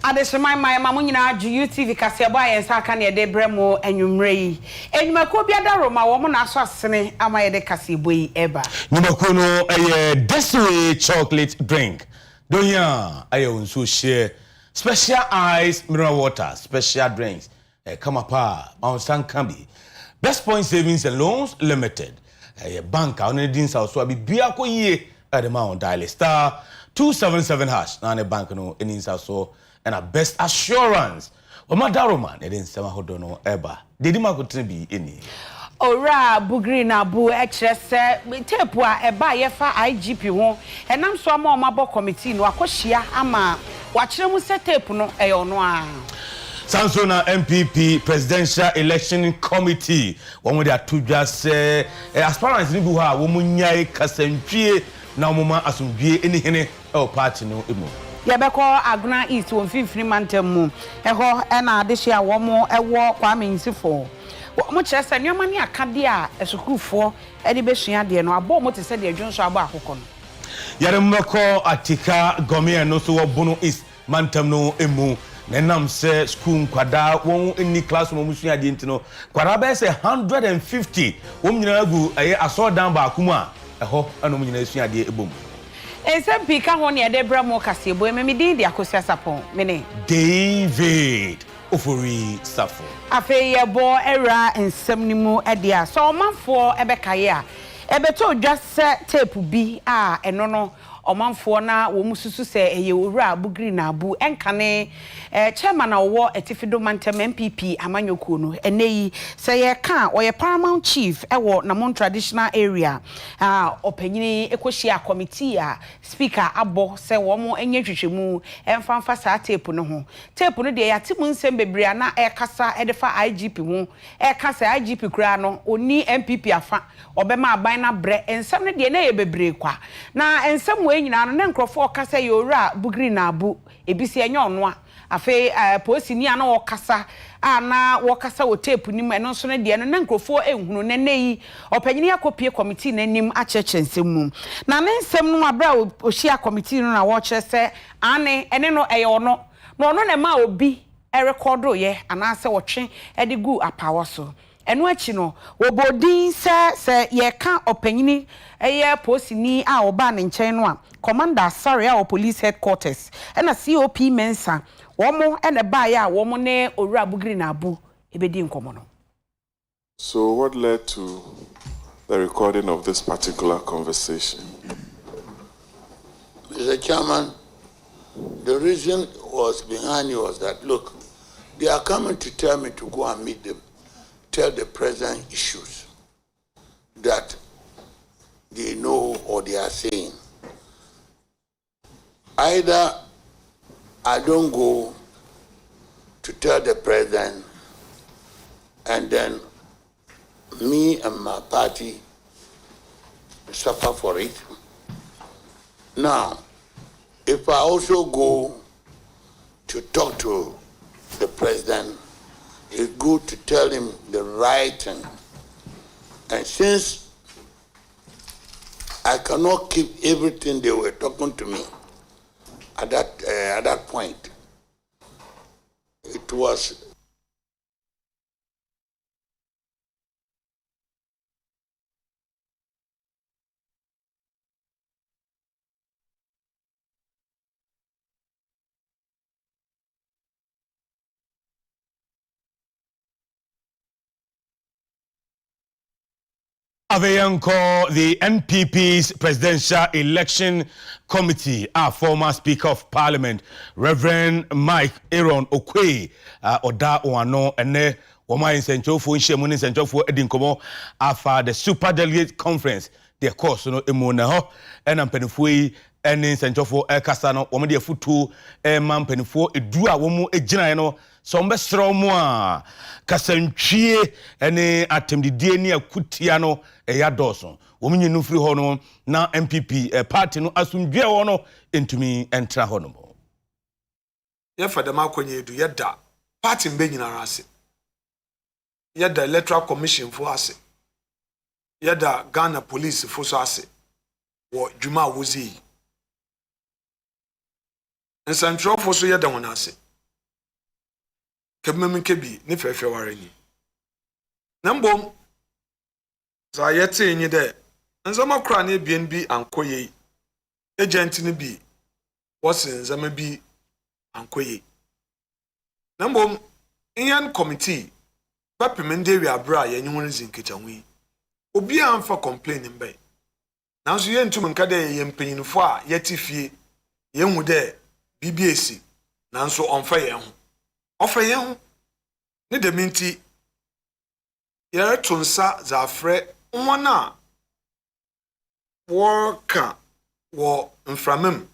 Adesema my mama nyina GUTV kase boy en saka ne de bremo anwumre yi enwumako biada roma wo mo na so asene ama ye de kase boyi eba nwumako no Desiree chocolate drink donya aye unso share special ice mineral water special drinks come up on San Kambi Best Point Savings and Loans Limited bank on the South so be biako ye at the mount dial star 277 hash na bank no in South so and a best assurance. Omadaroma, it in Sama Hodono Eba. Did you make be any? Ora bugri na bu ekrese tape a eba ye fa IGP ho enam so ama omabo committee no akohia ama wakire mu set tape no eyo no a Sansona MPP Presidential Election Committee womo de atudwa se aspirants ni bu ha womo nyai kasantwie na omoma asomdwie eni hene e party no emu Yabeko Aguna East won finfini mantem mu eho na adehye a womo ewo Kwame Nsifo mo kyerese nneoma ne akade a esukufo ede besua de no abo mo te se de adwonso abo akoko no yare mmeko atika gomie no so wobono East mantem no emu nenam se school kwada won eni class mo musua de ntino kwada be se 150 won nyina gu aye asodan ba akuma eho anom nyina sua de ebom SMP ka ho ne de bramo kasebo ememi din de akosia sapon mene David Ofori Safo afe yebo era ensem ni mu ede a so manfo ebekaye a ebeto dwase tape bi a eno no omanfo na wo mususu se eye owura abugri na abu enkane chairman na wo etifido mantem MPP amanyokuo no eneyi se ye ka oye paramount chief ewo na mon traditional area opanyini ekohia committee a speaker abo se wo mo enye hwehwemu emfanfa sa tape no ho tape no de yatimu nsem bebre na ekasa edefa IGP ho ekasa IGP kura no oni MPP afa obema aban na bre ensem no de na ye bebre kwa na ensem we nyina no ne nkrofo okasa ye owura bugri na abu ebisi enye ono a afi posi ni ana okasa ana wokasa wo tape nim eno so ne de no ne nkrofo ehunu ne neyi opanyini akopie committee nanim acheche nsem mu na ne nsem no abra ohia committee no na wo kyerese ane ene no eye ono no ono ne ma obi recordo ye ana se wotwe ede gu apawo so eno achi no wobodin se ye ka opanyini eye posini a oba ne nchen no a commander sorry our police headquarters and a COP mensa womo ene ba ya womo ne owura bugri na abu ebedi nkomo no. So what led to the recording of this particular conversation? Mr. Chairman, the reason was behind it was that, look, they are coming to tell me to go and meet them, tell the president issues that they know or they are saying. Either I don't go to tell the president and then me and my party suffer for it. Now, if I also go to talk to the president, it's good to tell him the right thing. And since I cannot keep everything they were talking to me at that point, it was Aveyanko, the NPP's Presidential Election Committee, our former Speaker of Parliament, Reverend Mike Aaron Okwe, Oda Oano, and Wama in Central for Shemun in Central for Edinkomo, after the Super Delegate Conference, the course, no Emonaho, and I'm Penifui, and in Central for El Casano, Wama de Futu, and Man Penifo, a Dua Womo, a Genano. Sombe stromwa kasantwie ene atemdi die ne akutiano ya doso womenye no firi hono na MPP party no asumdwe hono entumi entra hono ye fada makonye edu yeda party mbe nyina ase yeda electoral commission fo ase yeda Ghana police fo so ase wo dwuma wozi nsantro fo so yeda wona ase kemem kebi ne fefe ware ni na mbom za yete nyi de nzama kra na ebien bi ankoye agent ni bi wose nzama bi ankoye na mbom inyan committee papemende wi abra ya nyi won zinkecha wi obi amfa complain mbe nanso ye ntum nka de ye mpanyinfo a yetifie ye hu de BBAC nanso onfa ye ho ofa ye ho ne de minti ye tunsa za afre wona worka wo mframem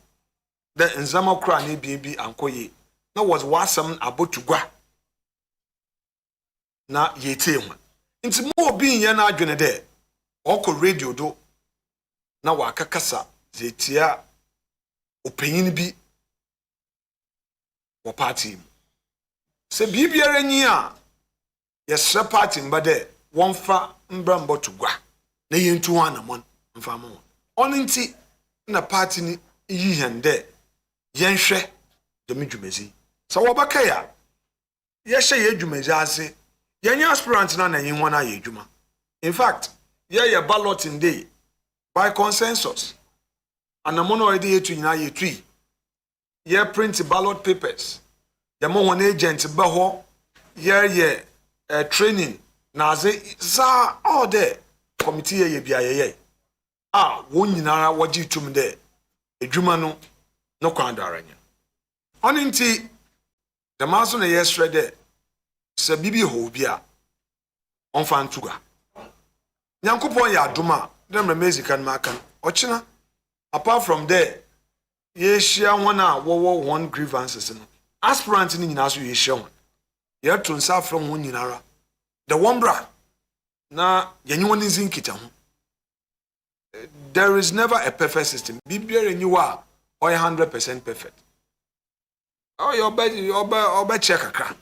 de nzama kra na bi ankoye na was wasam abotugwa na yete ho nti mo obi nya na adwene de oko radio do na wakakasa zetia opanyin bi wo party se bibiara nyi a yesra party mbade wonfa mbrambo tugwa na yentu ho anamon mfa mo ono nti na party ni yihende yenhwe de medwumezi so wobaka ya yehye yedwumezi ase yenye aspirant na yin ho na yedwuma in fact ye balloting day by consensus anamon already yetu nyina yetui ye print ballot papers the mo one agent ba ho ye training na ze za all there committee ye bia ye won nyinara wogi tum de edwuma no kwandaranya oninti the maso na yesre de se bibi ho bia onfa ntuga nyankopon ya adoma dem remezi makan ochina apart from there ye share one one grievances no aspirant ni nyina so ye share one ye to nsa from one nyinara the one bra na yenyi woni zinkita ho there is never a perfect system bibia renyi wa 100% perfect oba check akra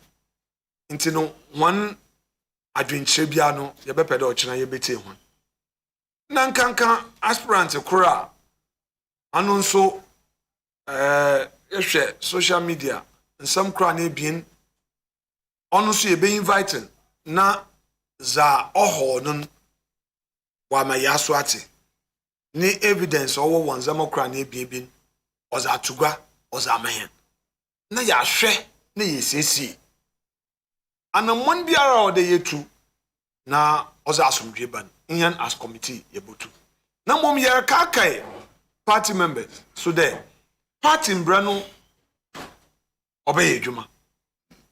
nti no one adwenche bia no ye be pede ochina ye beti ho na nkanka aspirant kura anu nso ehwe social media nsam kura na ebien onu so ye be inviting na za oho nun wa ma yaso ate ni evidence owo wonzam kura na ebien oza atugwa oza amahen na ya hwe na yesesi anamon biara ode yetu na oza asomdwe ban inyan as committee yebotu na mom ye kakai party members so there party mbrano obeye dwuma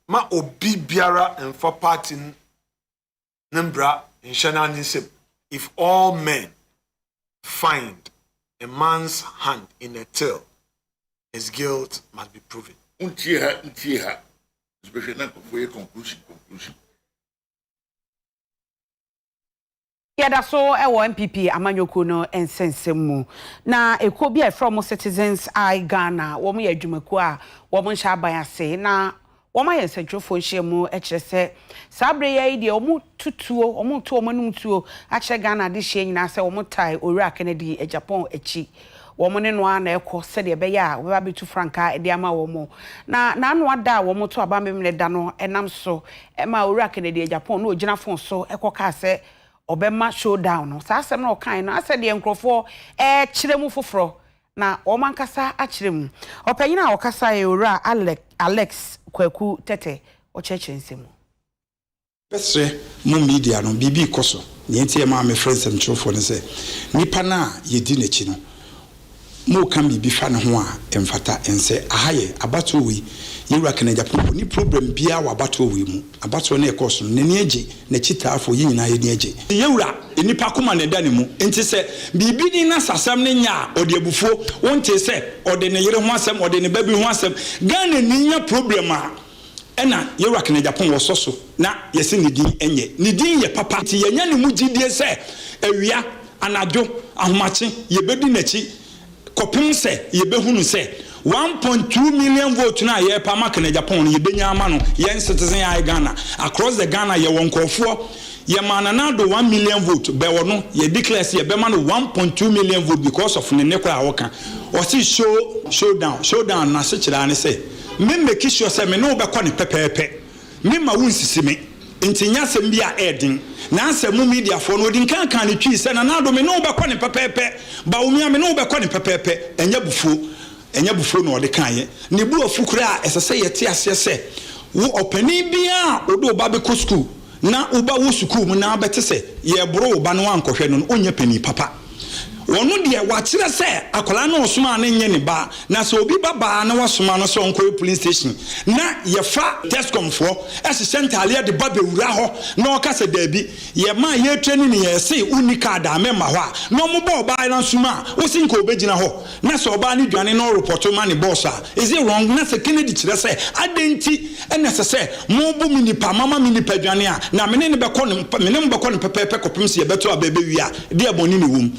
ma obi biara enfa party nembra inshana nisem if all men find a man's hand in a till his guilt must be proven untie especially na for conclusion yada so ewo MPP amanyoko no ensensemu na ekobi e from citizens I Ghana wo mo yadwumaku a wo mo nhya ban ase na wo ma yensadwofo nhyiamu e kire se sabre ya ide wo mo tutuo wo mo to wo mo numtuo a kire Ghana de hye nyina se wo mo tai owura Kennedy e Japan echi wo mo ne no ana ekọ se de be ya wo ba betu franka e de ama wo mo na no ada wo mo to aba memle da no enam so e ma owura Kennedy e Japan no ogina fon so ekọ ka se obema showdown no sa asem na okan no ase de nkrofo kiremu foforo na omankasa akiremu opanyina okasa e owura Alex Kwaku Tete ocheche nsemu Pesre mu media no bibi koso nyentie ma me friends am chofo ne se nipa na yedi n'echi no mo kan bibi fa ne ho a emfata ense ahaye abato wi yewura Kennedy Japan ni problem bia wa abato wi mu abato na ekoso ne ne age na chitaafo yi nyina ye ne age yewura enipa kuma ne da ne mu enti se bibi ni na sasam ne nya ode abufo wonte se ode ne yere ho asem ode ne babi ho asem Ghana ni nya problem a ena yewura Kennedy Japan wo soso na yesi ne din enye ne din ye papa ti yenya ne mu gidie se awia anadwo ahomache ye bedi nachi kopim se ye behunu se 1.2 million votes na ye pa Kennedy Japan ye benya ama no ye citizen I Ghana across the Ghana ye wonkofo ye mananado 1 million vote be wono ye declare ye be man 1.2 million vote because of ne nekwa awoka o si showdown na se kira ne se me make sure se me no be kwa ne pepepe me ma wo nsisi me nti nya asɛm bi a ɛden na asɛm mu media fo no odin kan kan ne twi sɛ na do me no bɛkɔ ne pɛpɛpɛ ba wo mi me no bɛkɔ ne pɛpɛpɛ ɛnya bufuo no ɔde kan ye ne bu afukura a ɛsɛ sɛ yɛte aseɛ sɛ wo ɔpani bia odo ba bɛkɔ school na uba wo school mu na bɛte sɛ yɛboro ba no ankɔhwɛ no ɔnya pani papa wono de wakyerɛ sɛ akola no osoma ne nye ne ba na sɛ obi baba na wasoma no sɛ onko police station na yɛfa tescom fo ɛhyehyɛ ntaale de ba bewura hɔ na ɔka sɛ daabi yɛma yɛtrani ne yɛse unika da mema hɔ a na ɔmobɔ ɔbaa na soma wo si nka obɛgyina hɔ na sɛ ɔbaa ne dwane no report ma ne boss a is it wrong na sɛ Kennedy kyerɛ sɛ adenti ɛna sɛ sɛ mobo minipa mama minipa dwane a na mene ne bɛkɔ ne pɛpɛpɛ kɔpem sɛ yɛbɛto abɛbɛwi a de abɔni ne wom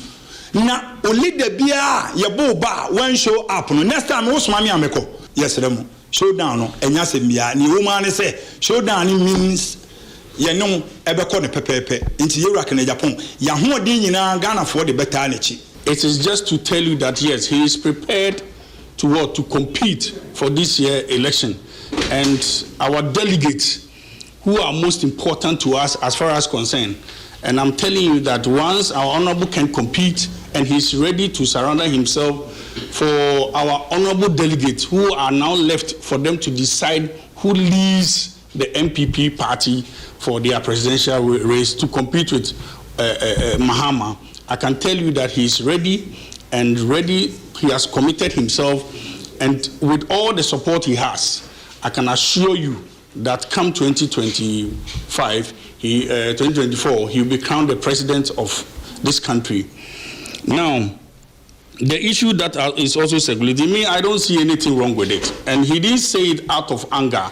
na o leader bia yebo ba one show up no next time wo soma me ameko yesere mu showdown no enya se bia ne wo ma ne se showdown means ye no ebeko ne pepepe nti yewura kana Japan ya ho odi nyina Ghana for the better anachi. It is just to tell you that yes, he is prepared to compete for this year election, and our delegates who are most important to us as far as concerned. And I'm telling you that once our honorable can compete and he's ready to surrender himself for our honorable delegates who are now left for them to decide who leads the MPP party for their presidential race to compete with Mahama, I can tell you that he's ready, he has committed himself, and with all the support he has, I can assure you that come 2025, 2024, he will be crowned the president of this country. Now, the issue that is also circulating, me, I don't see anything wrong with it. And he didn't say it out of anger.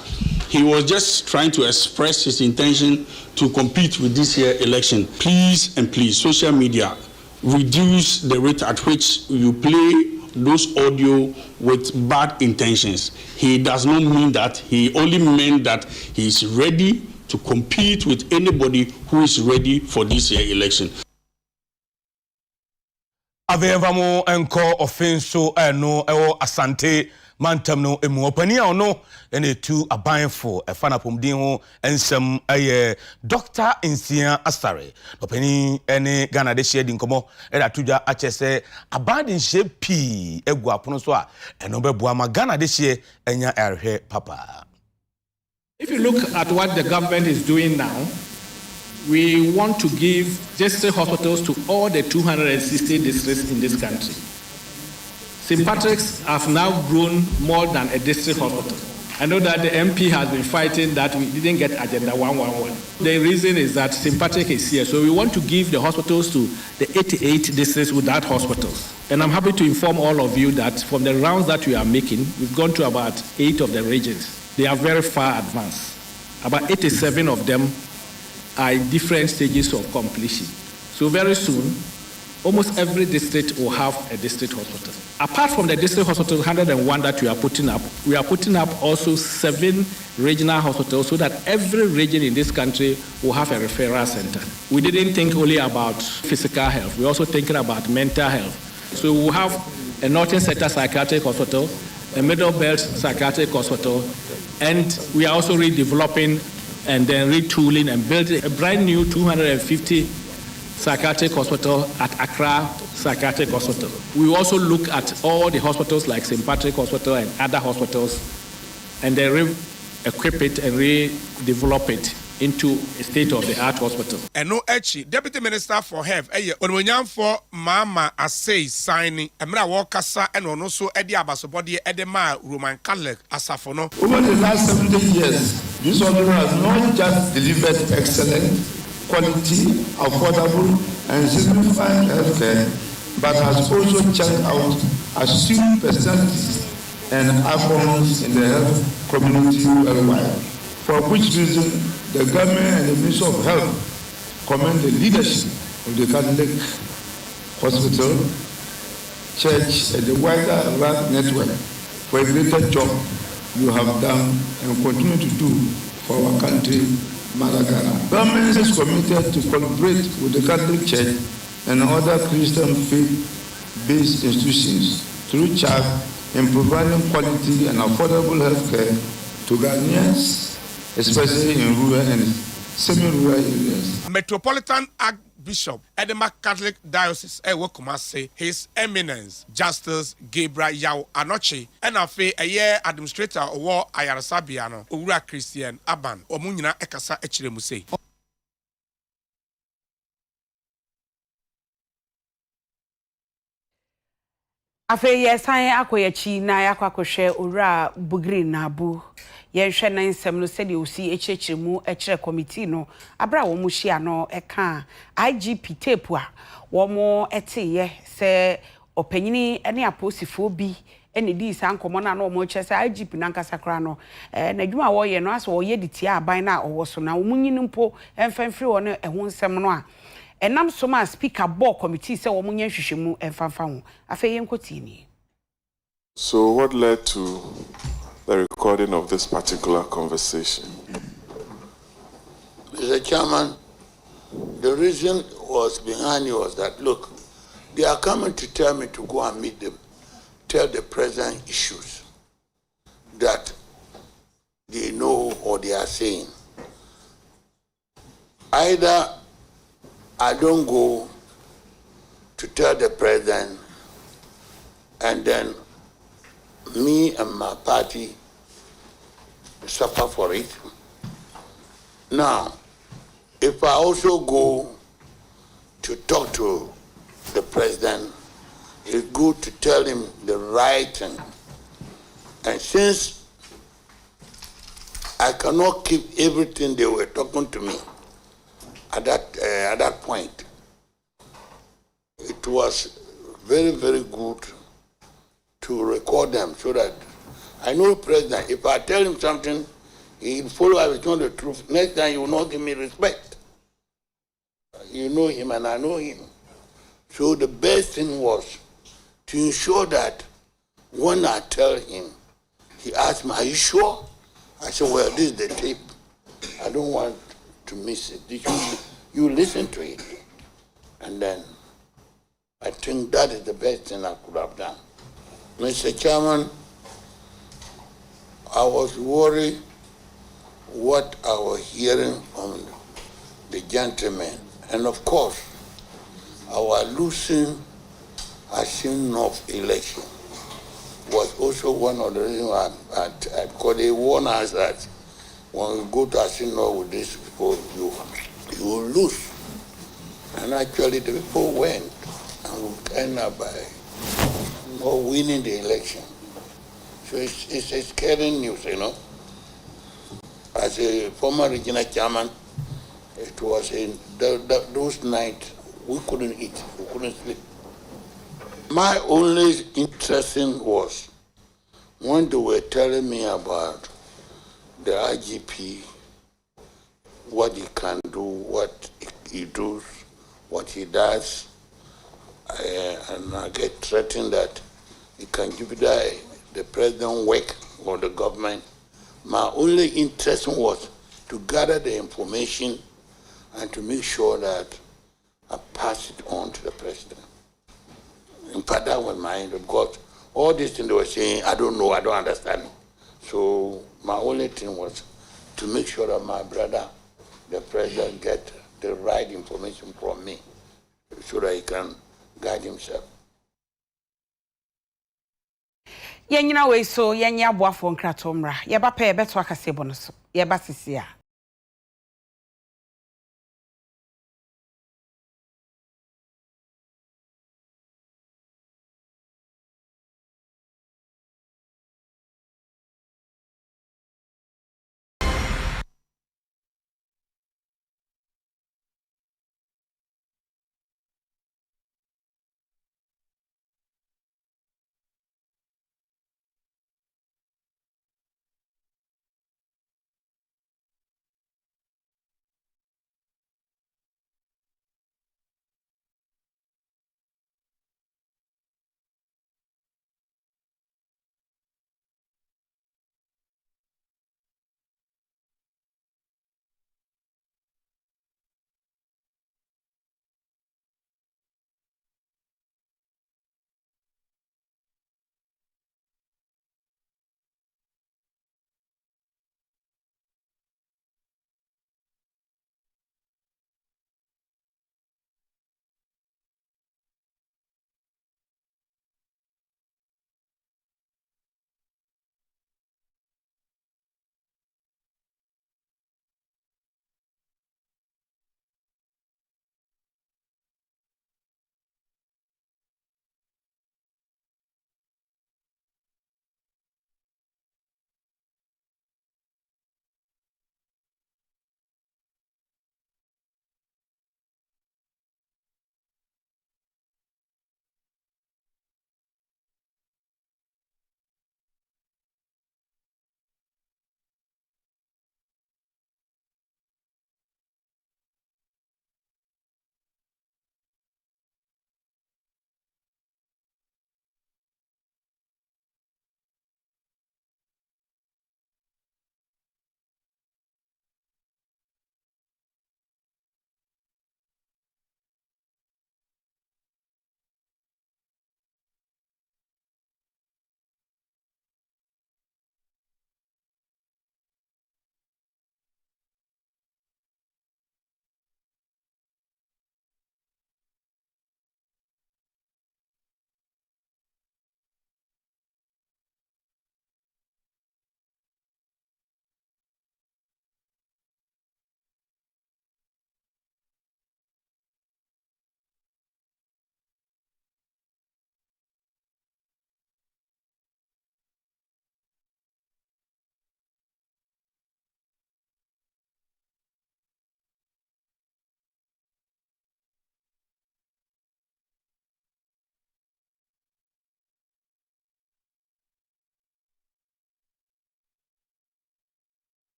He was just trying to express his intention to compete with this year's election. Please and please, social media, reduce the rate at which you play those audio with bad intentions. He does not mean that. He only meant that he is ready to compete with anybody who is ready for this year's election. Avevamo enko offenso no ewo asante mantam no emu opani a ono ene tu abanfo efana pomdin ho ensem eye Dr. Nsia Asare opani ene Ghana de share dinkomo e atudwa achese abadin shepi egu apono so a eno beboa ma Ghana de share enya erhwe papa. If you look at what the government is doing now, we want to give district hospitals to all the 260 districts in this country. St. Patrick's have now grown more than a district hospital. I know that the MP has been fighting that we didn't get Agenda 111. The reason is that St. Patrick is here, so we want to give the hospitals to the 88 districts without hospitals. And I'm happy to inform all of you that from the rounds that we are making, we've gone to about 8 of the regions. They are very far advanced. About 87 of them are in different stages of completion. So very soon, almost every district will have a district hospital. Apart from the district hospital 101 that we are putting up also 7 regional hospitals so that every region in this country will have a referral center. We didn't think only about physical health. We're also thinking about mental health. So we'll have a Northern Sector Psychiatric Hospital, a Middle Belt Psychiatric Hospital, and we are also redeveloping and then retooling and building a brand new 250 psychiatric hospital at Accra Psychiatric Hospital. We also look at all the hospitals like St. Patrick Hospital and other hospitals and then re-equip it and redevelop it into a state-of-the-art hospital. And no echi, Deputy Minister for Health, Onwanyam for Mama Asay signing, Emra Wakasa and also Eddie Abasobodi Edema Roman Catholic Asafono. Over the last 70 years, this hospital has not just delivered excellent, quality, affordable, and simplified healthcare, but has also checked out astute personalities and icons in the health community worldwide. For which reason, the government and the Ministry of Health commend the leadership of the Catholic Hospital, Church, and the wider RAD network for a greater job you have done and continue to do for our country, Mother Ghana. Government is committed to collaborate with the Catholic Church and other Christian faith-based institutions to reach out in providing quality and affordable health care to Ghanaians especially in rural and semi-rural areas. Metropolitan Archbishop Edema Catholic Diocese Kumase, His Eminence Justice Gabriel Yao Anochi, and afe a year administrator or Ayarasabiano, Ura Christian Aban, Omunina Ekasa Echiremuse. Afe yesan akoyachi na yakwakohwe owura bugri na abu yehwe na nsem no sede osi echechemu echere committee no abra wo mu hia no eka IGP tape a wo mo eteye se opanyini ene aposifo bi ene di san komo na wo mo che se IGP na nkasa kra no na dwuma wo ye no aso wo ye ditia aban na owo so na wo munyini mpo emfamfiri wo no eho nsem no a enam soma speaker board committee say wo munye hwehwemu emfafa ho afa yenkoti ni. So what led to the recording of this particular conversation? Mr. Chairman, the reason was behind it was that, look, they are coming to tell me to go and meet them, tell the president issues that they know or they are saying. Either I don't go to tell the president, and then me and my party suffer for it. Now, if I also go to talk to the president, it's good to tell him the right thing. And since I cannot keep everything they were talking to me at that point, it was very, very good to record them so that I know the president. If I tell him something, he'll follow up. It's not the truth. Next time, he will not give me respect. You know him and I know him. So the best thing was to ensure that when I tell him, he asked me, "Are you sure?" I said, "Well, this is the tape. I don't want to miss it. You listen to it." And then I think that is the best thing I could have done. Mr. Chairman, I was worried what I was hearing from the gentleman. And of course, our losing North election was also one of the reasons because they warned us that when we go to North with these people, you will lose. And actually the people went and we ended up by not winning the election. So it's a scary news, you know. As a former regional chairman, it was in those nights we couldn't eat, we couldn't sleep. My only interesting was when they were telling me about the IGP, what he can do, what he does, what he does, and I get threatened that he can give the president work or the government. My only interest was to gather the information and to make sure that I pass it on to the president. In fact, that was my end, because all these things they were saying, I don't know, I don't understand. So my only thing was to make sure that my brother, the president, get the right information from me so that he can guide himself. Yenyina we so yenya aboafo nkratomra yeba pa yebeto akasebo no so yeba sisia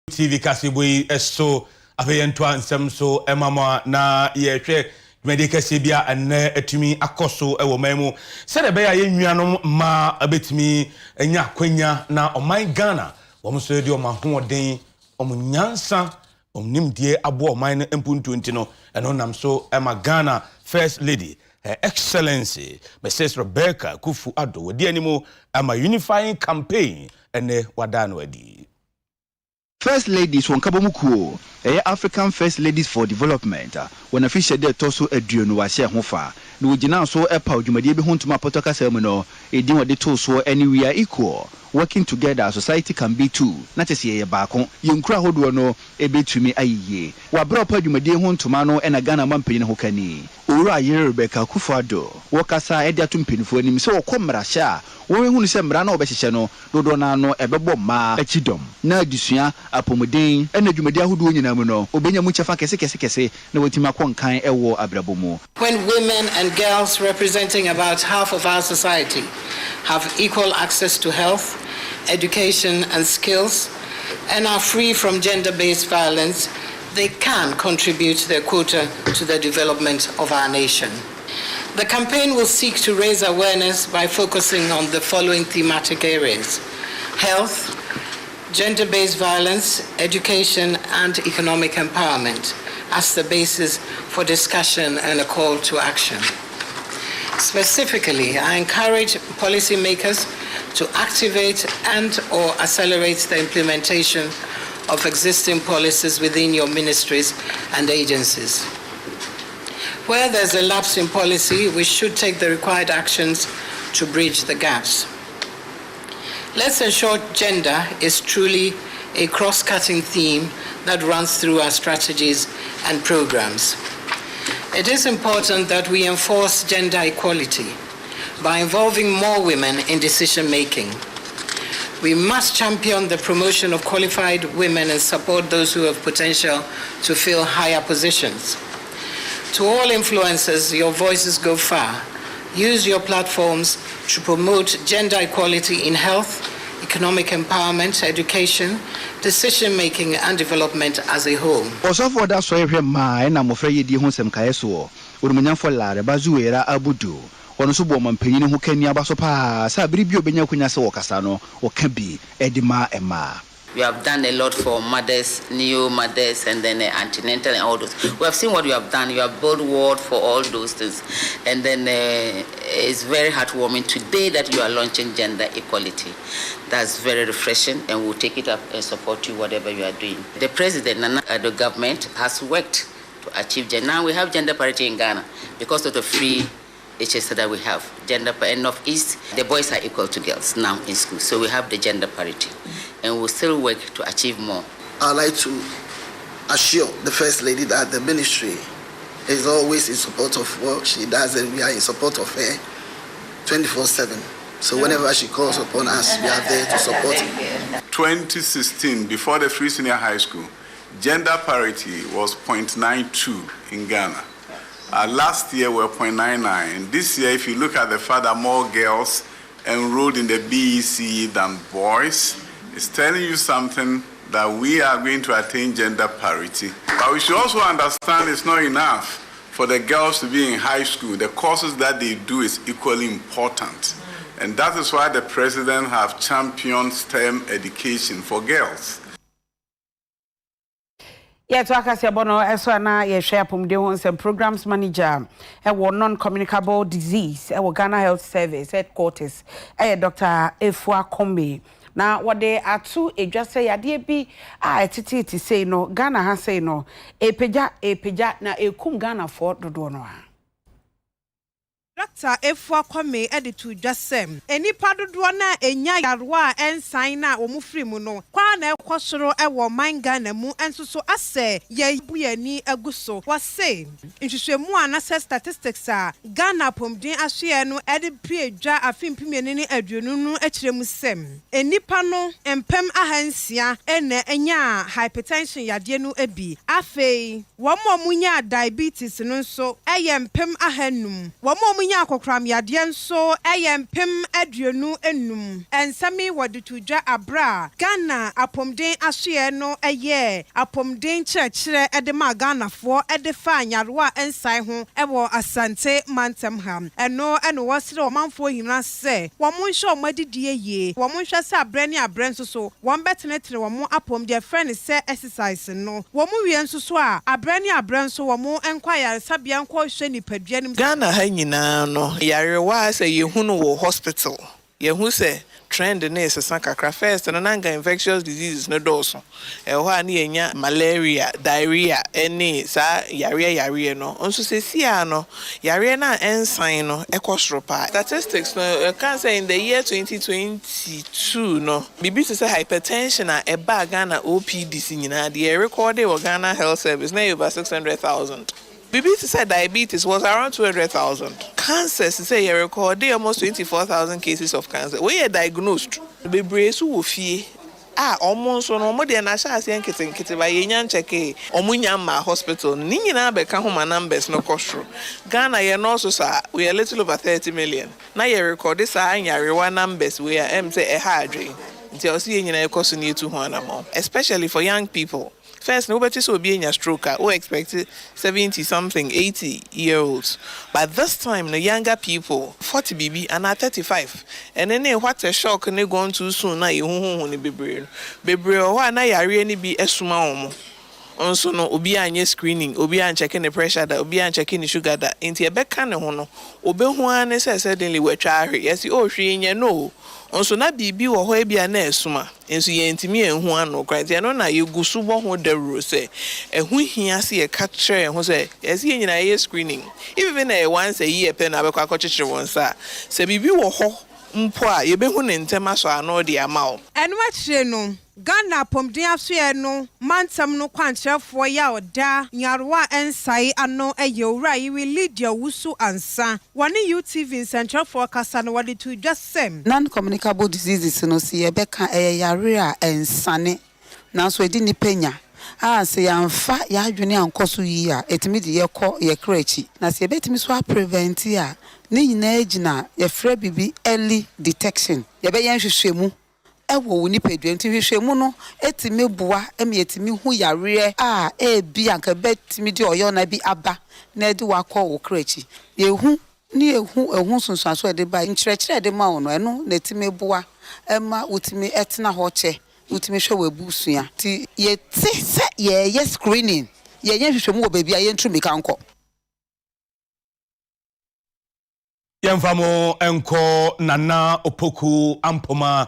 TV Kasibui Esto Abeyentua nsem so emama na yehwe dwumade kase bia enne etumi akoso ewo mamu se de be ya yennuanom ma abetumi enya kwanya na oman Ghana wo so de omahoden omunyansa omnimdie abo oman no empuntu nti no eno nam so ema Ghana First Lady Her Excellency Mrs. Rebecca Kufu-Addo wodi animo ama unifying campaign ene wadano adi. First Ladies Wankabomukuo, African First Ladies for Development, when official de Toso Edrion was here hofa. No Jina so a pow, you may be home to my Potoka Semino, a dinner de Toso anywhere equal. Working together, society can be two. Not as ye bacon, young crowd no, a bit to me a ye. What brought you may home to Mano and a Ghana Mampin Hokani. Ura ye Rebecca Kufu-Addo, Wakasa Ediatum Pin for him so comra sha. Women who say Brano Beshano, Dodonano, a boboma, a chidom. Na Disuya, a pomodin, and the Jumedia who do in Namuno, Obenya Muchafa Kese, no Timakon kind a war abrabomo. When women and girls representing about half of our society have equal access to health, education, and skills, and are free from gender-based violence, they can contribute their quota to the development of our nation. The campaign will seek to raise awareness by focusing on the following thematic areas: health, gender-based violence, education, and economic empowerment as the basis for discussion and a call to action. Specifically, I encourage policymakers to activate and/or accelerate the implementation of existing policies within your ministries and agencies. Where there's a lapse in policy, we should take the required actions to bridge the gaps. Let's ensure gender is truly a cross-cutting theme that runs through our strategies and programs. It is important that we enforce gender equality by involving more women in decision-making. We must champion the promotion of qualified women and support those who have potential to fill higher positions. To all influencers, your voices go far. Use your platforms to promote gender equality in health, economic empowerment, education, decision-making, and development as a whole. Also for that, so every man, I'm afraid you won't some kaeso, or Munyanfo Lare, Bazuera Abudu, or Suboman Penny who can Yabasopa, Sabribio Benyakuna Casano, or Kabi, Edima Emma. We have done a lot for mothers, new mothers, and then antenatal and all those. We have seen what you have done. You have built word for all those things. And then it's very heartwarming today that you are launching gender equality. That's very refreshing, and we'll take it up and support you whatever you are doing. The president and the government has worked to achieve gender. Now we have gender parity in Ghana because of the free HSC that we have. Gender in Northeast, the boys are equal to girls now in school. So we have the gender parity. And we'll still work to achieve more. I'd like to assure the First Lady that the ministry is always in support of what she does, and we are in support of her 24/7. So whenever she calls upon us, we are there to support her. 2016, before the Free Senior High School, gender parity was 0.92 in Ghana. Last year we were 0.99. This year, if you look at the fact that more girls enrolled in the BEC than boys, it's telling you something that we are going to attain gender parity. But we should also understand it's not enough for the girls to be in high school. The courses that they do is equally important. And that is why the president have championed STEM education for girls. Yeah, to Akasia Bono, Eswana, ye share Pumdeons and Programs Manager, non-communicable disease, Ghana Health Service headquarters, Dr. Efua Kombe. Now, what they are two, just say, be titi say no, Ghana has say no, peja, na Ghana for the donor. Dr. Efua Kwame editu Jasem. Eni padodoɔ na enya yarwa ensign na omufri mu no. Kwa na ekosoro ewo man Ghana mu enso so ase ye buyani aguso. Wase nhwehwemu anase statistics a Ghana pomdin ahwe no ede piedwa afimpimieni ni aduonu nu akiremu sem. Enipa no empem ahansia ene enya hypertension yade no ebi. Afei, wo mo munya diabetes no so eye empem ahanum. Wo mo enya akokram yade nso mpem aduonu enum ensami wode tudwa abra Ghana apomden asoe no apomden kyerɛkyerɛ ede ma Ghana fo ede fa anyarewa ensai ho ewo Asante Mantem ha eno wɔsere ɔmanfo hina sɛ wɔn nhwɛ ɔmadidie yie wɔn nhwɛ sɛ abrɛ ne abrɛ nso so wɔn bɛtenetene wɔn apomden frɛ ne sɛ exercise no wɔn wie nso so a abrɛ ne abrɛ nso wɔn nkwa yaresabea nkɔ hwɛ nipadua nim Ghana ha nyinaa no yarewa sɛ yehu no wɔ hospital yehu sɛ trend ne sesa kakra first no nanga infectious diseases no dɔɔso ɛhɔ a ne yɛnya malaria diarrhea ɛne saa yare no nso sesia no yare na ensign no ɛkɔ soro pa statistics no can say in the year 2022 no bibi to say hypertension a ɛba Ghana OPD si nyinaa de recorded wɔ Ghana Health Service na over 600,000. BBC said diabetes was around 200,000. Cancer, say you recorded almost 24,000 cases of cancer. We are diagnosed. The brace will fear. Almost on more than I shall say, by Yan Cheke, Omunyama Hospital, Nina Becahoma numbers no cost. Ghana, you know, so we are a little over 30 million. Now you record this, Yariwa numbers, we are a hydri. Until seeing in a cost in you 200 more, especially for young people. First, nobody will be in a stroke. Who expected 70-something, 80-year-olds. But this time, the younger people, 40 BB and 35. And then what a shock and they gone too soon. Now you won't be brave. Be brave. Why now you really be a sumo? Also, no, obi anye screening, obi an checking the pressure, that obi an checking the sugar that into a back can hono. Obi one says suddenly we're trying. Yes, she no. Also na bibi wo ho bia na esuma enso ye ntimi ehu ano kwante no na ye gusubo ho dawro se ehu hia se ye ka kire ho se yes ye nyina ye screening even once a year pe na be kwa kire won sa se bibi wo ho mpo a ye be hu ne ntema so ano de amao enu akire no Ghana pomden asoe no mantam no kwankyerefo ya oda nyarewa ensai ano eyewura yi we Lydia Wusu ansa wone UTV central kasa no wade to just sem non-communicable diseases no si ebeka yare a ensane nanso edi ni penya se yamfa ya adwene ankoso yi a etimi de yekọ yekrachi na se ebetimi so prevent a ne nyina agina yefra bibi early detection yebe yen hwehwemu ewo woni pedua nti hwehwemu no etimi boa etimi hu yare a bi anka betimi de oyo na bi aba na de wakọ okrachi yehu ni ehun sunsun aso de ba nkyerɛkyerɛ de ma ono eno na etimi boa ema utimi etena ho che utimi hwe wabusua ti ye ti se ye screening ye hwehwemu wo baabi a ye ntumi kanko yemfamo enko Nana Opoku Ampoma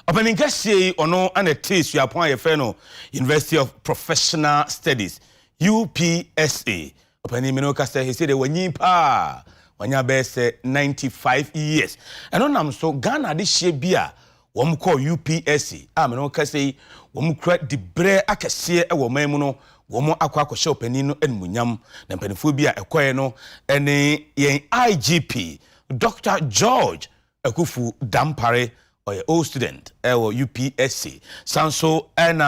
Opening Kashie ono ane tis you appoint no University of Professional Studies UPSA. Opening Minoka said he said they were pa wanya bese 95 years. And on so Ghana this year bia wom call UPSA. Minoka say wom kra di bre akese e wo mamuno wom akwa akoshe opening no enmunyam na mpanifo bia ekoye no ene yen IGP Dr. George Ekufu Dampare or your old student or UPSC. Sanso and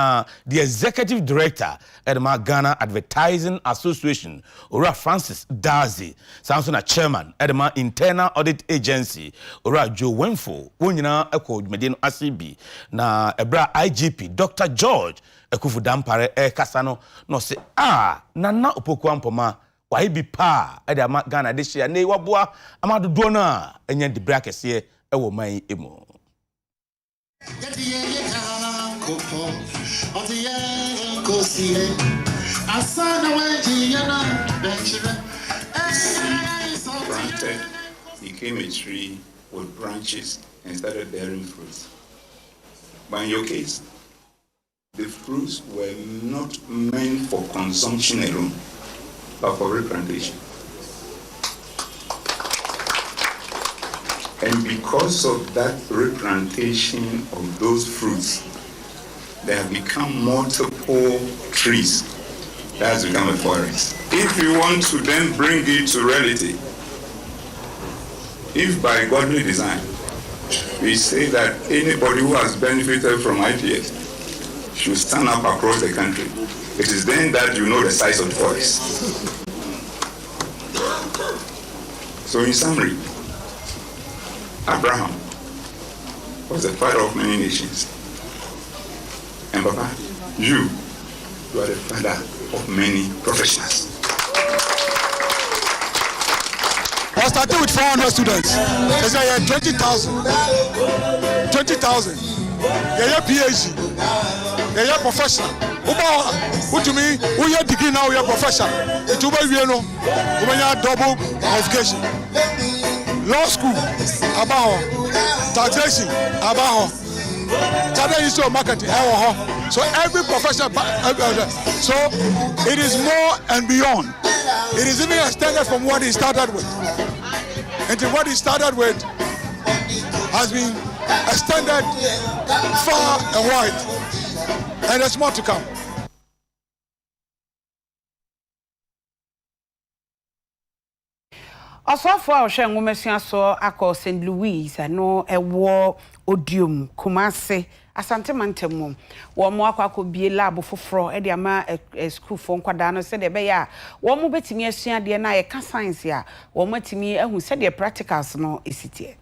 the executive director at the Ghana Advertising Association, Ora Francis Dazi. Sanso na chairman at the Internal Audit Agency, Ora Joe Wenfo, Wunyina Eko Medino ACB, na Ebra IGP, Dr. George Ekufu Dampare Kasano, no say, Nana Opoku Ampoma. Why be pa at the Ghana this year? Ne wabua amadu dona enye di brackets here ewo mai emo. Granted, he came a tree with branches and started bearing fruits. But in your case, the fruits were not meant for consumption alone, but for replantation. And because of that replantation of those fruits, they have become multiple trees. That has become a forest. If you want to then bring it to reality, if by godly design, we say that anybody who has benefited from IPS should stand up across the country, it is then that you know the size of the forest. So in summary, Abraham was the father of many nations. And Papa, you are the father of many professionals. I started with 400 students. There's 20,000. 20,000. Yeah, PhD. Yeah, professional. What to me? We are degree now. We are professional. It will be double qualification. Law school, about taxation, about China is marketing. So every professional. So it is more and beyond. It is even extended from what he started with. And what he started with has been extended far and wide. And there's more to come. Osofo a ohwe nwomesua so akọ St. Louis no ewo odium Kumase asante mantemu wo mo akọ bie lab foforo e de ama school fo nkwada no se de be ya wo mo betimi asua de na ye ka science ya wo matimi ahu se de practicals no esitie.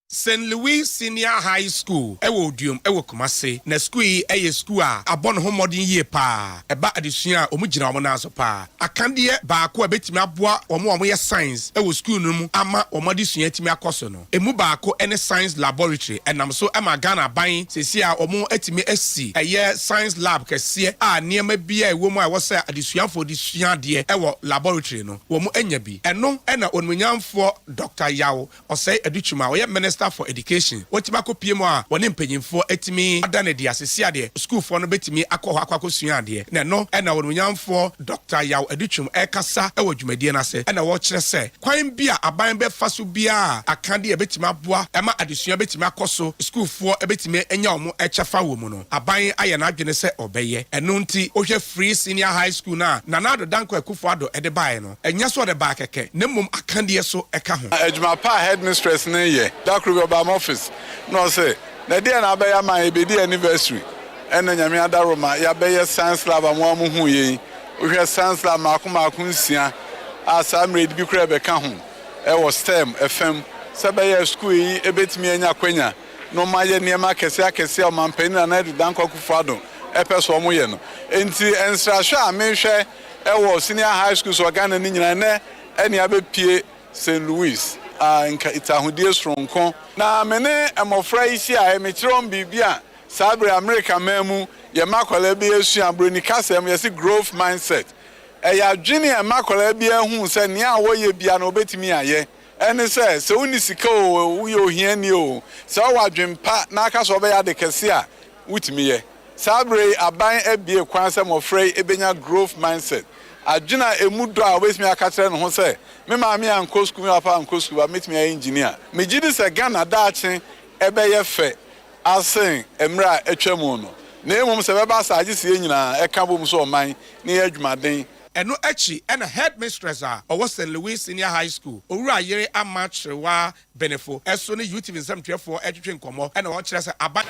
St. Louis Senior High School ewo odium ewo Kumase na school eye school a abon ho modern ye pa eba adesua omugina omo na so pa akande ba ko abetimi aboa omo ye science ewo school no mu ama omo adesua timi akoso no emu ba ko ene science laboratory enam so ama Ghana ban sesi a omo atimi asi eye science lab kese a niema bia ewo mu a wo se adesuafo desua de ewo laboratory no wo mu anya bi eno ena onmunyamfo Dr. Yao osai aduchuma wo ye minister for education wotima ko pie mu a woni mpanyimfo atimi adane dia sesi ade school for no betimi akọ akosua ade na no ena wonmunyamfo Dr. Yao aduchum ekasa ewo dwumadie na se ena wo kyerɛ sɛ kwan bia aban be faso bia akande e betimi aboa ema adesua betimi akoso school for e betimi enya omo echefa wo mu no aban aye na adwene sɛ obeye eno nti ohwe free senior high school na Nanado Danko Akufo Addo ede bae no enya so de ba keke ne mum akande so eka ho adwuma pa headmistress ne ye dakru Obama office no say na dia na abaya man ebedi anniversary ena nyame adaroma ya beye science lab amu hu yen ohwe science lab maako nsia asamre bi kura be ka ho e wo STEM FM se beye school yi ebetimi anya kwanya no maye niema kese o mampani na Nanado Danko Akufo Addo epeso mo ye no enti ensrahwe a mehwe e wo senior high school so Ghana ni nyina ne ene abepie St. Louis nka itahudie stronko na mene emofra isi a emetrom bibia sabre America memu ye makola bi esu abroni kasem ye si growth mindset ya dwene e makola bi ehun se ne a wo ye bia na obetimi aye ene se uni sika o ye ohiani o se o wadwempa na aka so be ya de kese a wutimi ye sabre aban ebie kwan se mofra ebenya growth mindset adwena emudo a obetimi aka kere no ho se me ma me anko school me papa anko school ba metimi engineer me gidi se Ghana daache ebe ye fe asen emra atwamu no na emum se be ba saaje se nyina e ka bom so oman na ye adwumaden eno echi ena headmistress a owo St. Louis Senior High School owura yere amachrewa benefo eso ne youth nsɛmtwefo etwetwe nkomo ena wo kyerɛ sɛ aba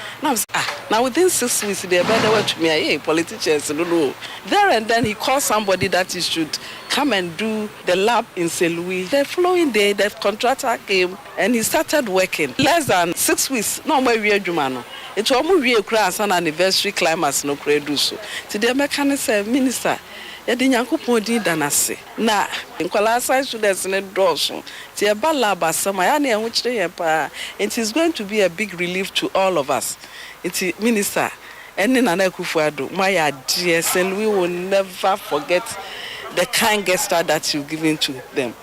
now within 6 weeks they better went to me hey politicians no there and then he called somebody that he should come and do the lab in St. Louis. The following day the contractor came and he started working less than 6 weeks no more we adwuma no it was more we kura an anniversary climax no kura do so today mechanic say minister yedi nyankopon din danase na nkwala science students ne doso ti e ba lab asama ya na ehun kire yen pa it is going to be a big relief to all of us it minister eni Nana Akufo Addo my dear St. Louis will never forget the kind gesture that you've given to them.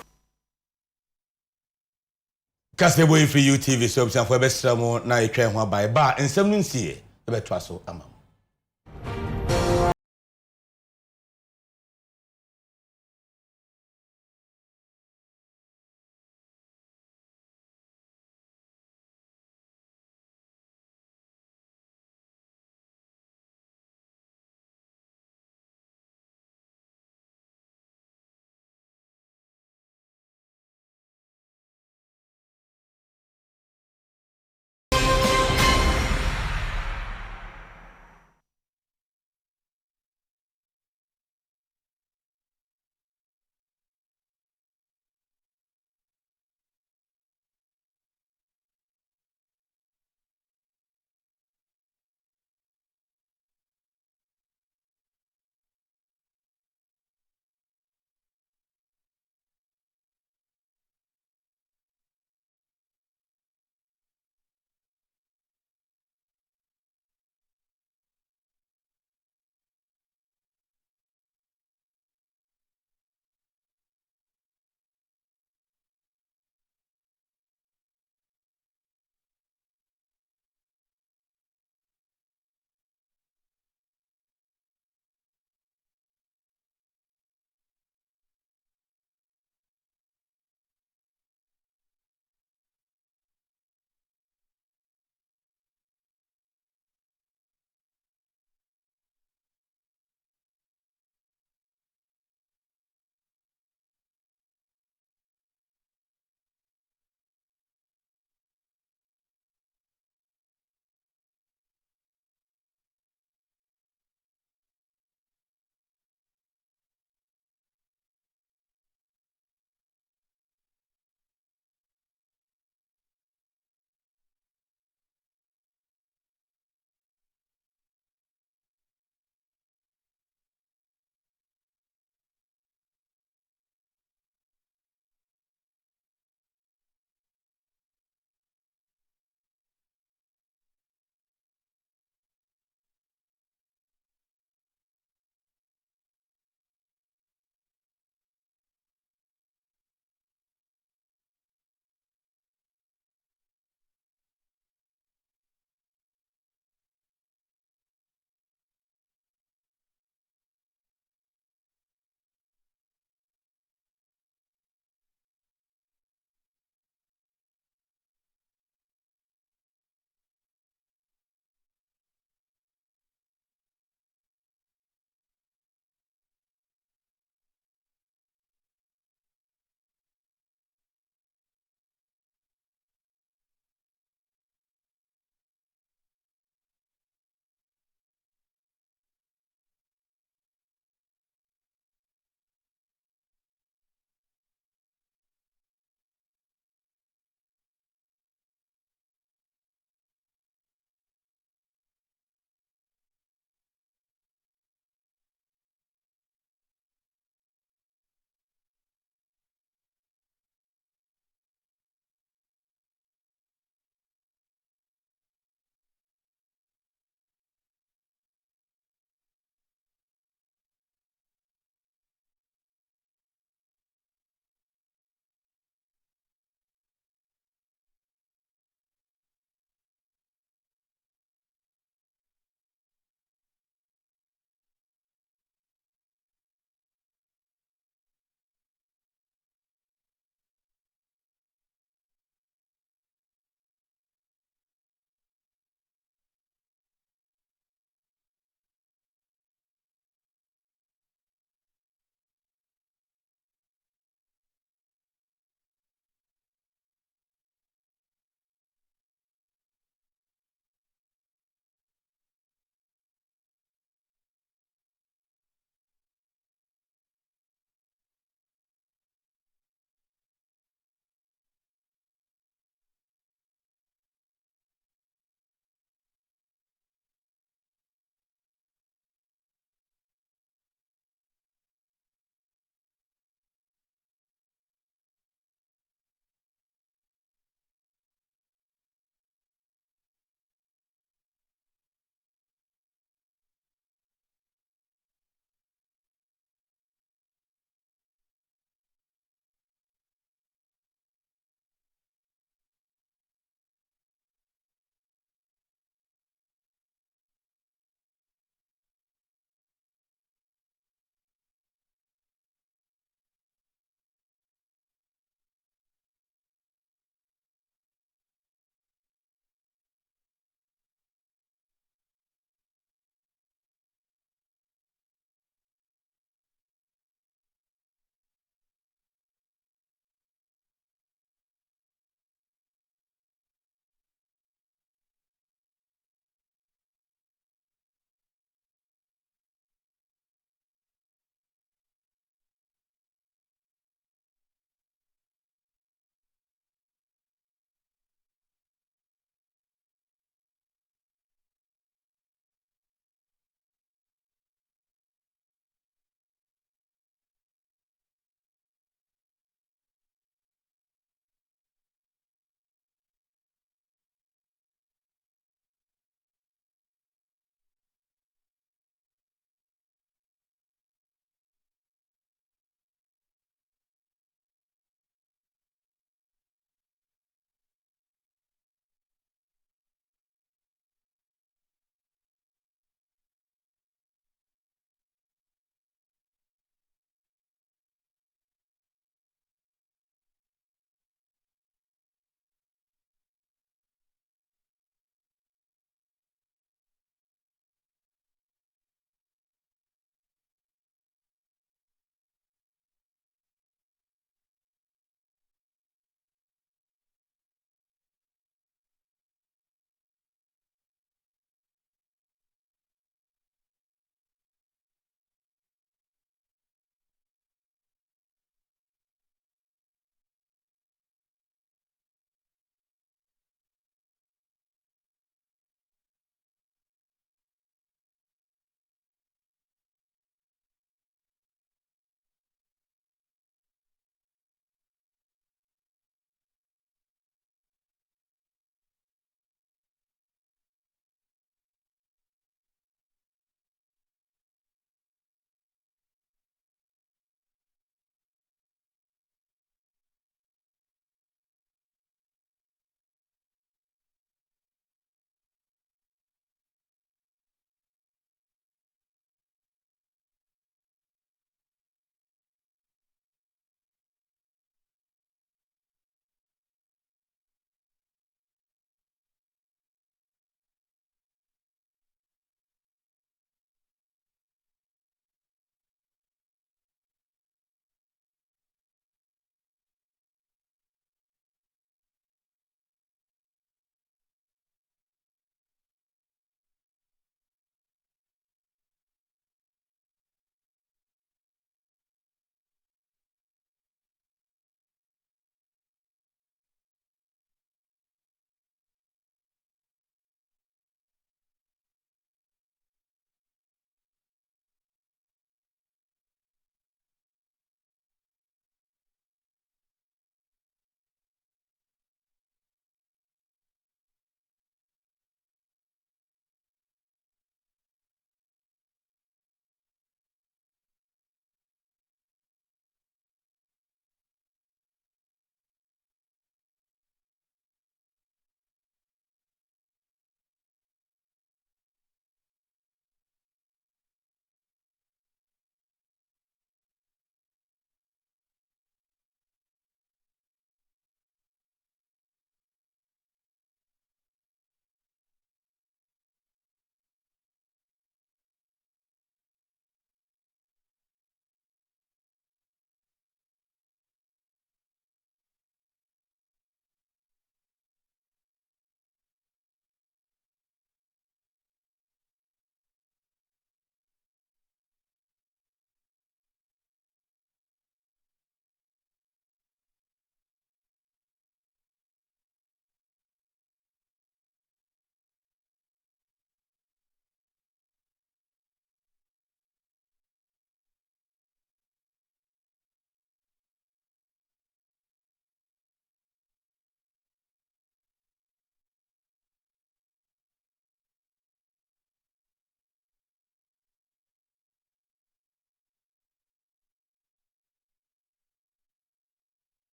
Kasne boy free UTV so obsan for bestra mo na etwa ho abai ba ensem no nsie e betwa so ama.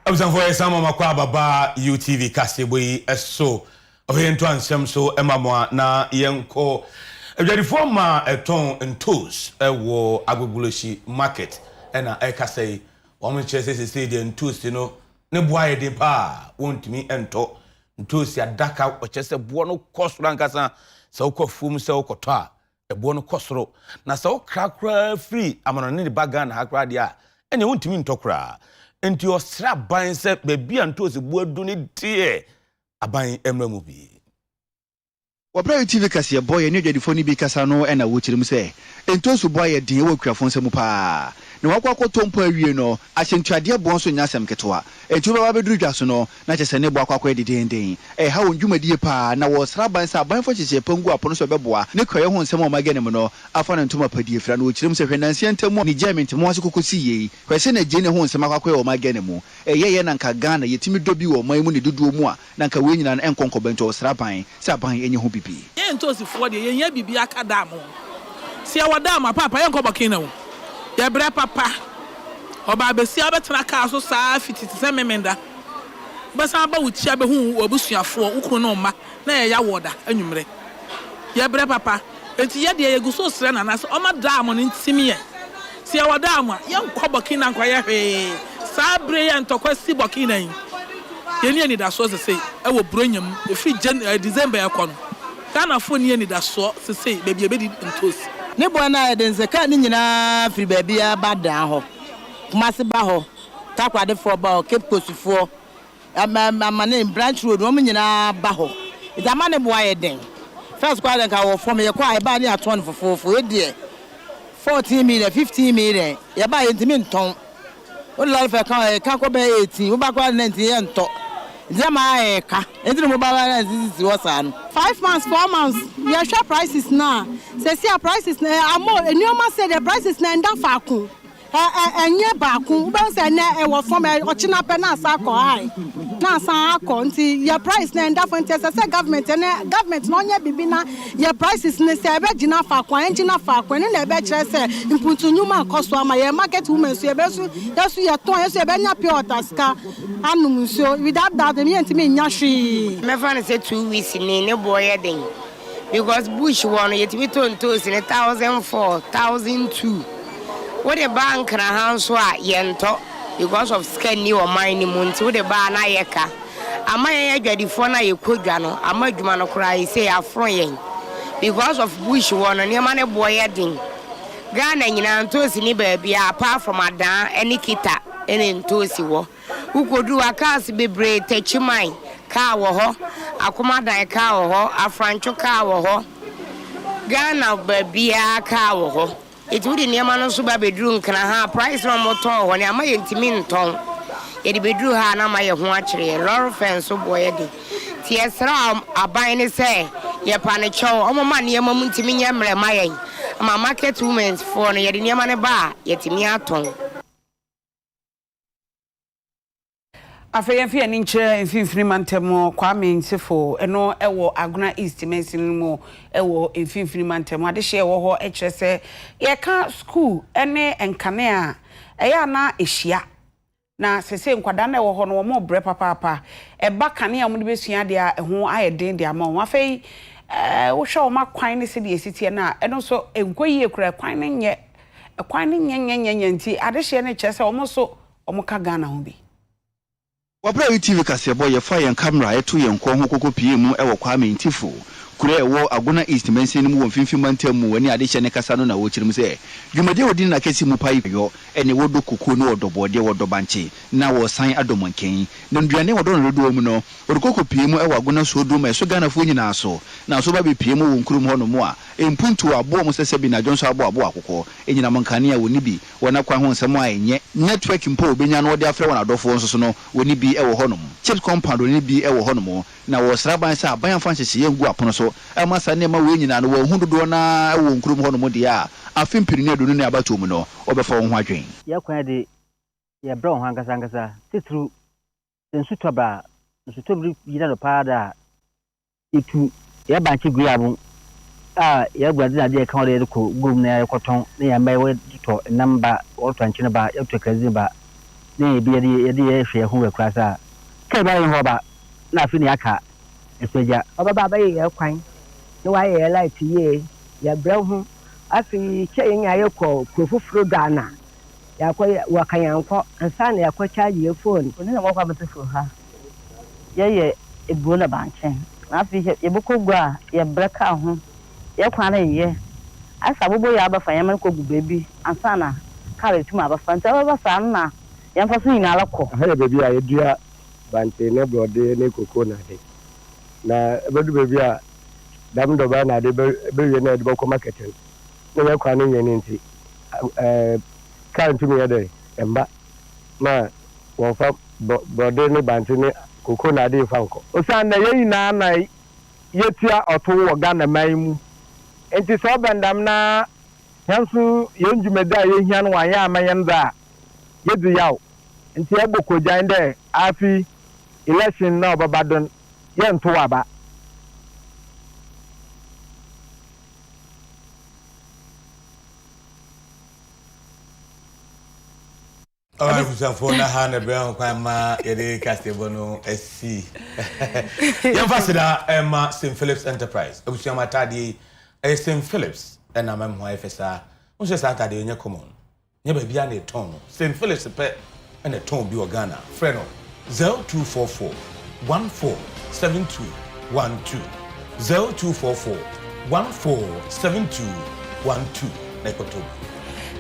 Abuzanfo yesama makwa baba UTV kaseboyi eso oyento ansem so emamwa na yenko edwadifo ma eton ntos ewo agoguloshi market ena ekasei womo chese se ntos no ne boaye de pa wontimi ento ntos adaka ochese bo no kosoro ankasa se ukofum se ukoto a ebo no kosoro na se ukrakra free amano ne baga na hakra dia ene wontimi ntokra enti osra ban se bebi antosi buadu ni tie aban emramu bi Wabra TV kase boy ne dwadifo ni bi kasa no na wo chirim se entosu boy din wo kwafo nsemu pa ne wakwa tompo awie no ahyentwade bo nso nyasem ketoa enti baba beduru dwaso no na kyese ne bo akwa dedenden ha wondwumadie pa na wo sra ban sa ban fo kyekye pangu apono so beboa ne koye ho nsem o magenem no afa na ntoma padie fra no wo chirim se hwenansia ntamu ni jament mo ase kokosi yi kwese na gye ne ho nsem akwa o magenem ye na nka Ghana yetimi dobi wo man mu ne doduo mu a na nka we nyina na enkonko bento sra ban sa ban enye ho bibi ye ntosi fo de ye bibi aka dam se wada ma papa ye nkobo kina wo ye bre papa oba besi abetena ka so saa fititi se memenda basa ba wuti abehu obusuafo ukunu no ma na ye ya woda anwumre ye bre papa enti ye de ye guso sre na na so o ma dam no ntimi ye se wada ma ye nkobo kina nkwa ye hwe saa bre ye ntokwa si bokina yin ye ni da so se e wo bronyam e free December e kono Ghana phone ni da so se baby e bedi ntosi ne bo na eden se ka ni nyina free baby abadan ho kumase ba ho takwade fo ba Cape Coast fo amane branch road wo nyina ba ho idama ne bo ayeden first kwade ka wo form ye kwa e ba ni aton fofofo e de 14 million 15 million ye ba ye ntimi nton o la fe ka ko be 18 wo ba kwa 19 ye nto Zama eka entri mo baba zizi wasano 5 months 4 months your share prices na say see prices na amo enioma say the prices na nda faku enye baku be say na e wo form o china pe na asa ko ai na asa akọ nti your price na nda for nti say government no nya bibi na your prices na say be gina faku engina faku ni na be kire say impuntu nyuma koso ama your market women so be so yesu ye ton yesu be nya pure taska anum so without that me ntimi nya hwe me fa na say 2 weeks ni ne boy den because bush one yetimi tonto sin 1004 1002 what the bank na house wa yento because of scan ni o mine munti wo de ba na yeka ama ye adwadifo na ye kodwa no ama adwuma no kra yi say afron yen because of bush one ne ma ne boy den Ghana nyina ntosi ni ba bia apart from adan any kita ene ntosi wo ukodu akasi bebre techimai ka wo ho akomadan ka wo ho afrancho ka wo ho Ghana ba bia ka wo ho it would in Yamano Suba bedroom can ha price no motor when I may intimate tongue. It bedroom ha na my watchery, Laura fence so boy. Tiesra a buying say, ye panicho, o man yamuntimin yamre my my market women's for near the Yamana bar, yet in yaton. Afeyanfi aninche mfimfini mantemo Kwame Nsefo eno ewo Aguna East Mensin mo ewo mfimfini mantemo adehye ewo ho ekyerese ye ka school ene enkane a eya na ehia na sese nkwada na ewo ho no mo bre papa eba kane a mo de besua de a ho ayeden de ama wo afei wo hwe wo makwan ne se de esitie na eno so enkoyi ekura kwan ne nye nti adehye ne kyerese wo mo so wo mo ka Ghana ho bi Wabra TV kase boy ye fa yen camera eto yen ko ho kokopie mu e wo Kwame Ntifo kure ewo Aguna East Mensin mu wonfimfim mantam wani adehye ne kasa no na wo chirim se dwumade odin na kesi mu pai yo ene wodo koko no odobode wodobanche na wo san adomonken na nduane wodo no do mu no odokokopie mu e wo Aguna so do ma so Ghana fo nyina so na so ba be pie mu wo nkurum ho no mu a empuntu abo mu sese bi na jonso abo akoko enyina monkane a woni bi wona kwa ho nsem a enye network mpo obenya no de afre wona adofo nso so no woni bi e wo honom chip compound woni bi e wo honom na wo sraban sa aban fa nhyehye yengu apono so ama sa ne ma we nyina no wo hundodo na wo nkurum honom de a afimpiri ne do no ne abato mu no obefa wo ho adwen ya kwan de ya bra ho angasa titru nsutaba nsutobri yina no paada itu ya banchi guabu ya gwadi na de kan re ko gum na ya koton na ya mai we to number o to anchi ba ya to kazi ba ne bi yɛde hwɛ ho akrasa kai ba yin ho ba na afi ne aka espeja ọbaba ba yɛ kwan na wa yɛ light yɛ ya brɛ ho afi kyɛ yin ayɛ kɔ profufuro Ghana ya kɔ wa kanyankɔ ansa na ya kɔ charge your phone oni na mɔkɔ abɛtefo ha yɛ ebuo na bankyɛn na afi yɛ bɔkɔ gu a yɛ brɛ ka ho yɛ kwan na yɛ asa bobo ya abafa yɛ man kɔ gu bebi ansa na kare tuma abafa nta abafa na yɛ fa so nyina alakɔ ha yɛ bebi a yɛdua bante ne brode ne koko na de na ebedu bebi a dam do ba na de be yɛ na de bɔkɔ market no yɛ kwan no yɛ ne nti kan tumi yɛ de emba na wɔn fa brode ne bante ne koko na de fa nkɔ osan na yɛ nyina na yɛtua ɔto wɔ Ghana man mu enti so bɛndam na yanso yɛn dwumada yɛ hia no wanyɛ amayɛn da yɛdi yaw nti yɛbɔ kogyan dɛ afi election na ɔbɛba don yɛnto aba for na hand brown kwama yede castable no SC Yamfasida Emma St Philip's Enterprise obusia matade St Philip's na mam ho efesa unse Saturday onye common nye ba bia na ton St Philip's pe na ton bi Ghana friend 0244 147212 0244 147212 na koto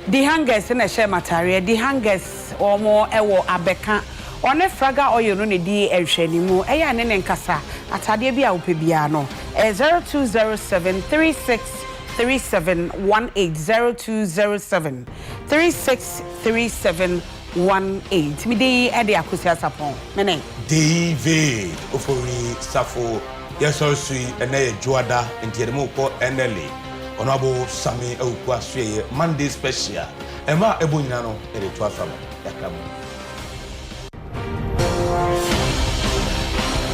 The hangers in a share material, the hangers or more ewo abeka. One fraga oil no ne di ehwanimu eya ne nkasa atade bia opebiano 0207363718 0207363718 mi dey e dey akosia sapon mene David ofori safo yesorsui ene juada entiedemo ko NLA Honorable Sami Okwa Monday special. Emma Ebunyano, editor from Yakamu.